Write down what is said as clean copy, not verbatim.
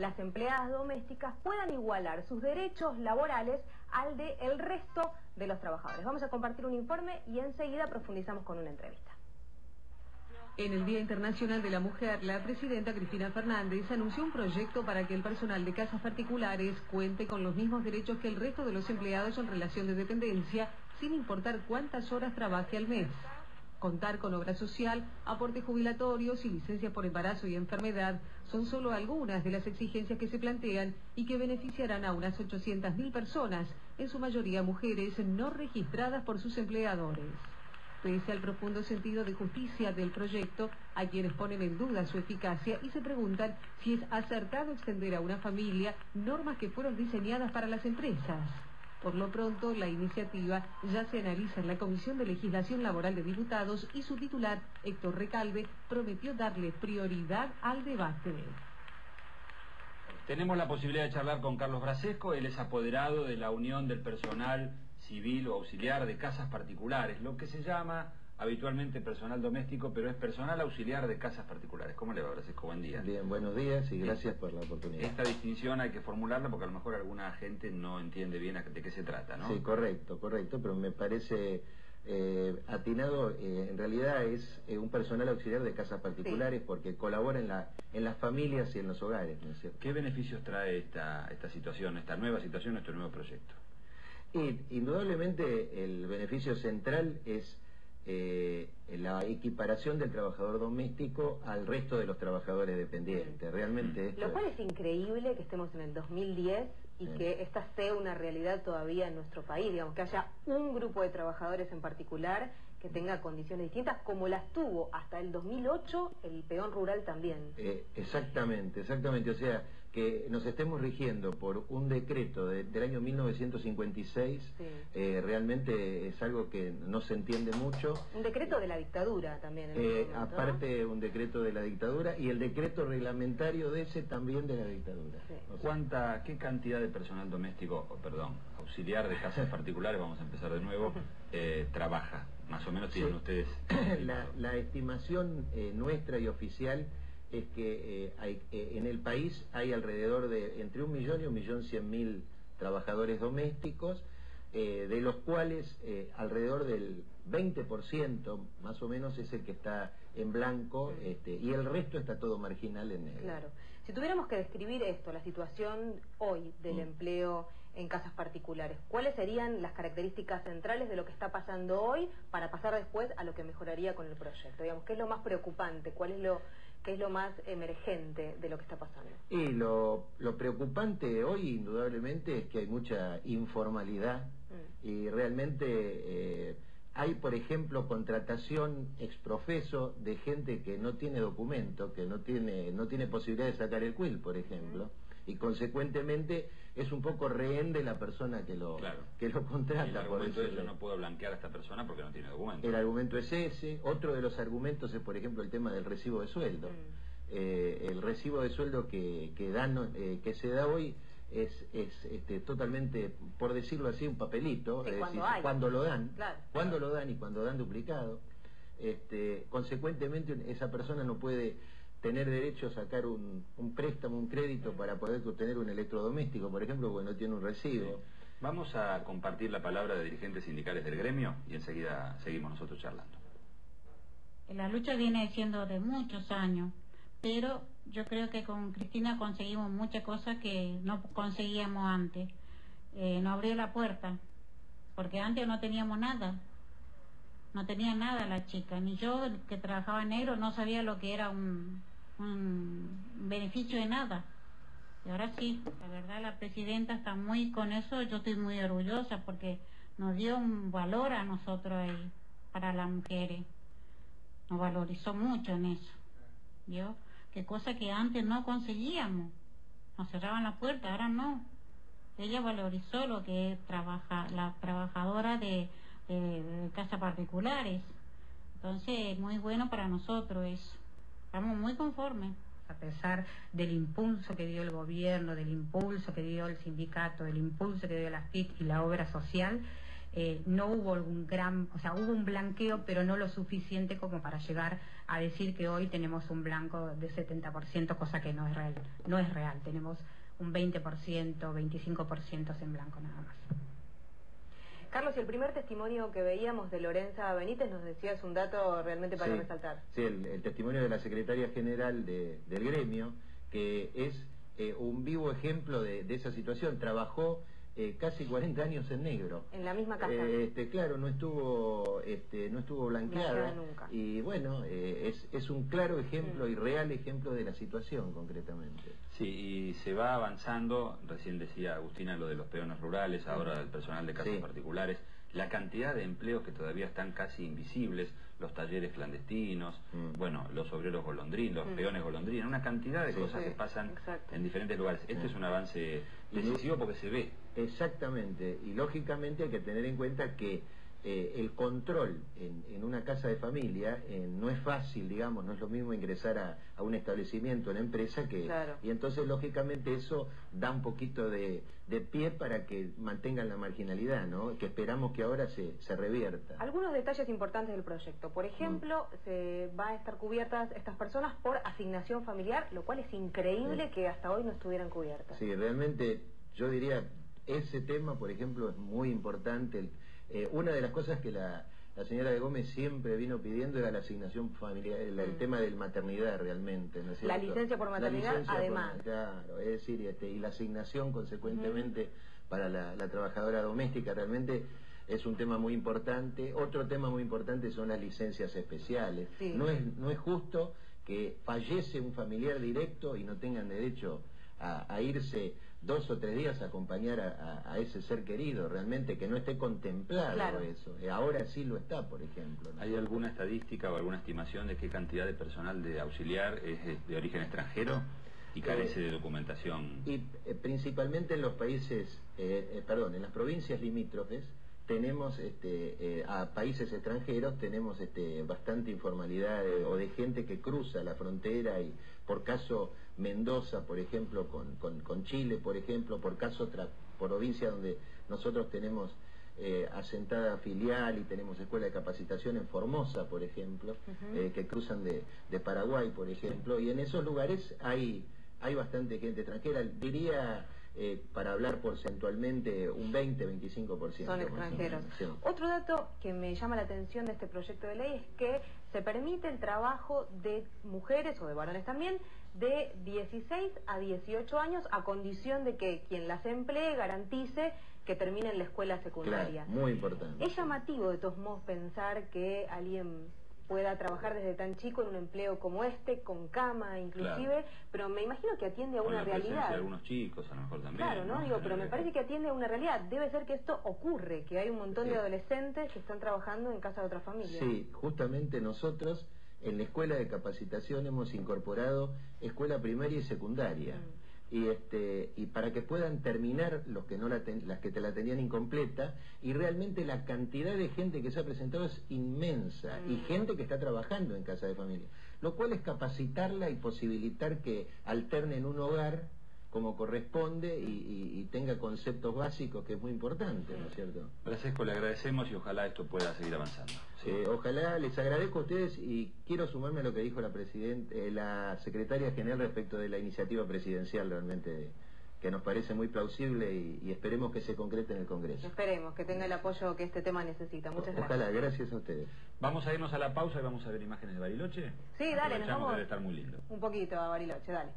las empleadas domésticas puedan igualar sus derechos laborales al de el resto de los trabajadores. Vamos a compartir un informe y enseguida profundizamos con una entrevista. En el Día Internacional de la Mujer, la presidenta Cristina Fernández anunció un proyecto para que el personal de casas particulares cuente con los mismos derechos que el resto de los empleados en relación de dependencia, sin importar cuántas horas trabaje al mes. Contar con obra social, aportes jubilatorios y licencias por embarazo y enfermedad son solo algunas de las exigencias que se plantean y que beneficiarán a unas 800.000 personas, en su mayoría mujeres no registradas por sus empleadores. Pese al profundo sentido de justicia del proyecto, hay quienes ponen en duda su eficacia y se preguntan si es acertado extender a una familia normas que fueron diseñadas para las empresas. Por lo pronto, la iniciativa ya se analiza en la Comisión de Legislación Laboral de Diputados y su titular, Héctor Recalde, prometió darle prioridad al debate. Tenemos la posibilidad de charlar con Carlos Brasesco. Él es apoderado de la Unión del Personal Civil o Auxiliar de Casas Particulares, lo que se llama habitualmente personal doméstico, pero es personal auxiliar de casas particulares. ¿Cómo le va, Brasesco? Buen día. Bien, buenos días y gracias por la oportunidad. Esta distinción hay que formularla porque a lo mejor alguna gente no entiende bien de qué se trata, ¿no? Sí, correcto, pero me parece atinado. En realidad es un personal auxiliar de casas particulares, sí, porque colabora en las familias y en los hogares, ¿no es cierto? ¿Qué beneficios trae esta situación, esta nueva situación, este nuevo proyecto? Indudablemente el beneficio central es la equiparación del trabajador doméstico al resto de los trabajadores dependientes. Realmente lo cual es increíble que estemos en el 2010 y que esta sea una realidad todavía en nuestro país, digamos, que haya un grupo de trabajadores en particular que tenga condiciones distintas, como las tuvo hasta el 2008 el peón rural también. Exactamente, o sea, que nos estemos rigiendo por un decreto del año 1956, sí, realmente es algo que no se entiende mucho. Un decreto de la dictadura también. Aparte, un decreto de la dictadura y el decreto reglamentario de ese también de la dictadura. Sí. O sea, ¿qué cantidad de personal doméstico, auxiliar de casas particulares, vamos a empezar de nuevo, trabaja? Más o menos tienen ustedes. La estimación nuestra y oficial es que en el país hay alrededor de entre 1 millón y 1.100.000 trabajadores domésticos, de los cuales alrededor del 20% más o menos es el que está en blanco, y el resto está todo marginal en negro. Claro. Si tuviéramos que describir esto, la situación hoy del empleo en casas particulares, ¿cuáles serían las características centrales de lo que está pasando hoy para pasar después a lo que mejoraría con el proyecto? Digamos, ¿qué es lo más preocupante? ¿Qué es lo más emergente de lo que está pasando? Y lo preocupante hoy indudablemente es que hay mucha informalidad y realmente hay, por ejemplo, contratación exprofeso de gente que no tiene documento, que no tiene posibilidad de sacar el CUIL, por ejemplo, y consecuentemente es un poco rehén de la persona que lo contrata. Y el argumento es: yo no puedo blanquear a esta persona porque no tiene documento. El argumento es ese. Otro de los argumentos es, por ejemplo, el tema del recibo de sueldo. El recibo de sueldo que se da hoy es totalmente, por decirlo así, un papelito, sí, es decir, claro, cuando lo dan y cuando dan duplicado. Consecuentemente esa persona no puede tener derecho a sacar un préstamo, un crédito para poder obtener un electrodoméstico, por ejemplo, porque no tiene un recibo. Sí. Vamos a compartir la palabra de dirigentes sindicales del gremio y enseguida seguimos nosotros charlando. La lucha viene siendo de muchos años, pero yo creo que con Cristina conseguimos muchas cosas que no conseguíamos antes. Nos abrió la puerta, porque antes no teníamos nada. No tenía nada la chica, ni yo, que trabajaba en negro, no sabía lo que era un beneficio de nada. Y ahora sí, la verdad la presidenta está muy con eso, yo estoy muy orgullosa porque nos dio un valor a nosotros ahí, para las mujeres. Nos valorizó mucho en eso, ¿vio? Que cosa que antes no conseguíamos. Nos cerraban la puerta, ahora no. Ella valorizó lo que es la trabajadora de casas particulares. Entonces, muy bueno para nosotros eso. Estamos muy conformes. A pesar del impulso que dio el gobierno, del impulso que dio el sindicato, del impulso que dio la FIT y la obra social, no hubo hubo un blanqueo, pero no lo suficiente como para llegar a decir que hoy tenemos un blanco de 70%, cosa que no es real. No es real, tenemos un 20%, 25% en blanco nada más. Carlos, y el primer testimonio que veíamos de Lorenza Benítez, nos decías un dato realmente para resaltar. Sí, el testimonio de la secretaria general del gremio, que es un vivo ejemplo de esa situación. Trabajó casi 40 años en negro. En la misma casa. Claro, no estuvo blanqueada nunca. Y bueno, es un claro ejemplo y real ejemplo de la situación concretamente. Sí, y se va avanzando, recién decía Agustina lo de los peones rurales, ahora del personal de casas particulares, la cantidad de empleos que todavía están casi invisibles, los talleres clandestinos, bueno, los obreros golondrinos, los peones golondrinos, una cantidad de cosas que pasan en diferentes lugares. Este es un avance decisivo porque se ve. Exactamente, y lógicamente hay que tener en cuenta que el control en una casa de familia no es fácil, digamos, no es lo mismo ingresar a un establecimiento, a una empresa que... Claro. Y entonces lógicamente eso da un poquito de pie para que mantengan la marginalidad, ¿no? Que esperamos que ahora se revierta. Algunos detalles importantes del proyecto. Por ejemplo, se va a estar cubiertas estas personas por asignación familiar, lo cual es increíble que hasta hoy no estuvieran cubiertas. Sí, realmente yo diría, ese tema, por ejemplo, es muy importante. Una de las cosas que la señora de Gómez siempre vino pidiendo era la asignación familiar, el tema de maternidad realmente, ¿no es cierto? La licencia por maternidad, además. Claro, es decir, y la asignación consecuentemente para la trabajadora doméstica realmente es un tema muy importante. Otro tema muy importante son las licencias especiales. Sí. No es justo que fallece un familiar directo y no tengan derecho a irse 2 o 3 días a acompañar a ese ser querido, realmente que no esté contemplado eso. Ahora sí lo está, por ejemplo, ¿no? ¿Hay alguna estadística o alguna estimación de qué cantidad de personal de auxiliar es de origen extranjero y carece de documentación? Y principalmente en los países, en las provincias limítrofes, tenemos a países extranjeros tenemos bastante informalidad o de gente que cruza la frontera, y por caso Mendoza, por ejemplo, con Chile, por ejemplo, por caso otra provincia donde nosotros tenemos asentada filial y tenemos escuela de capacitación en Formosa, por ejemplo, que cruzan de Paraguay, por ejemplo, y en esos lugares hay bastante gente extranjera, diría... para hablar porcentualmente, un 20-25%. Son extranjeros. Sí. Otro dato que me llama la atención de este proyecto de ley es que se permite el trabajo de mujeres o de varones también de 16 a 18 años a condición de que quien las emplee garantice que terminen la escuela secundaria. Claro, muy importante. Es llamativo de todos modos pensar que alguien pueda trabajar desde tan chico en un empleo como con cama inclusive, pero me imagino que atiende a una realidad. De algunos chicos a lo mejor también. Claro, ¿no? Digo, pero me parece que atiende a una realidad. Debe ser que esto ocurre, que hay un montón de adolescentes que están trabajando en casa de otra familia. Sí, justamente nosotros en la escuela de capacitación hemos incorporado escuela primaria y secundaria. Y para que puedan terminar los que las que te la tenían incompleta, y realmente la cantidad de gente que se ha presentado es inmensa, y gente que está trabajando en casa de familia, lo cual es capacitarla y posibilitar que alterne en un hogar como corresponde y tenga conceptos básicos, que es muy importante, ¿no es cierto? Brasesco, le agradecemos y ojalá esto pueda seguir avanzando. Ojalá, les agradezco a ustedes y quiero sumarme a lo que dijo la secretaria general respecto de la iniciativa presidencial, realmente que nos parece muy plausible y esperemos que se concrete en el Congreso. Esperemos que tenga el apoyo que este tema necesita. Muchas gracias. Ojalá, gracias a ustedes. Vamos a irnos a la pausa y vamos a ver imágenes de Bariloche. Sí, dale, nos vamos. Debe estar muy lindo. Un poquito a Bariloche, dale.